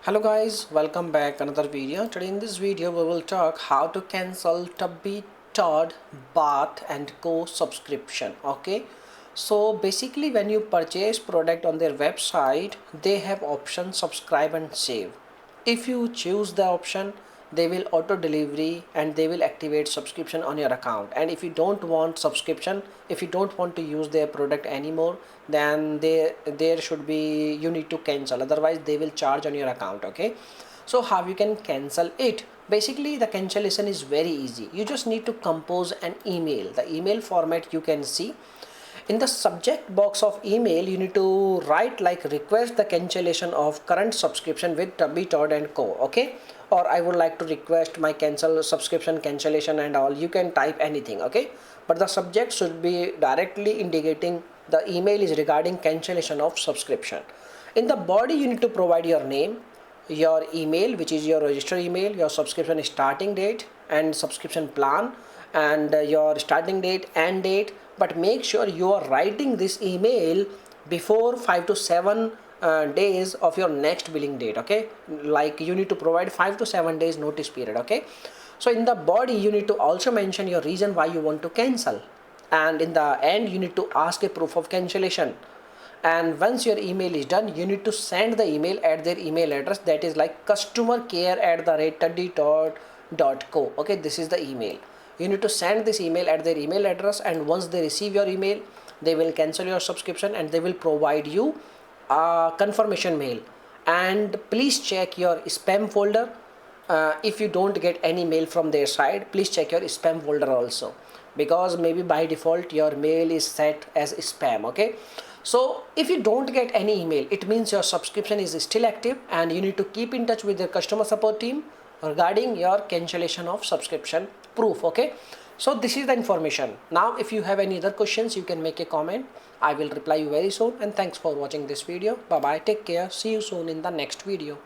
Hello guys, welcome back another video. Today in this video we will talk how to cancel Tubby Todd Bath and Co subscription. Okay, so basically when you purchase product on their website, they have option subscribe and save. If you choose the option, they will auto delivery and they will activate subscription on your account. And if you don't want subscription, if you don't want to use their product anymore, then there should be, you need to cancel, otherwise they will charge on your account. Okay, so how you can cancel it? Basically the cancellation is very easy. You just need to compose an email. The email format you can see in the subject box of email. You need to write like request the cancellation of current subscription with Tubby Todd and Co. Okay, or I would like to request my cancel subscription cancellation and all. You can type anything. Okay, but the subject should be directly indicating the email is regarding cancellation of subscription. In the body you need to provide your name, your email which is your registered email, your subscription starting date and subscription plan, and your starting date and date. But make sure you are writing this email before 5 to 7 days of your next billing date. Okay, like you need to provide 5 to 7 days notice period. Okay, so in the body you need to also mention your reason why you want to cancel, and in the end you need to ask a proof of cancellation. And once your email is done, you need to send the email at their email address, that is like customercare@tubbytodd.co. Okay, this is the email. You need to send this email at their email address, and once they receive your email, they will cancel your subscription and they will provide you a confirmation mail. And please check your spam folder. If you don't get any mail from their side, please check your spam folder also, because maybe by default your mail is set as spam. Okay, so if you don't get any email, it means your subscription is still active and you need to keep in touch with your customer support team regarding your cancellation of subscription proof. Okay, so this is the information. Now if you have any other questions, you can make a comment. I will reply you very soon, and thanks for watching this video. Bye bye, take care, see you soon in the next video.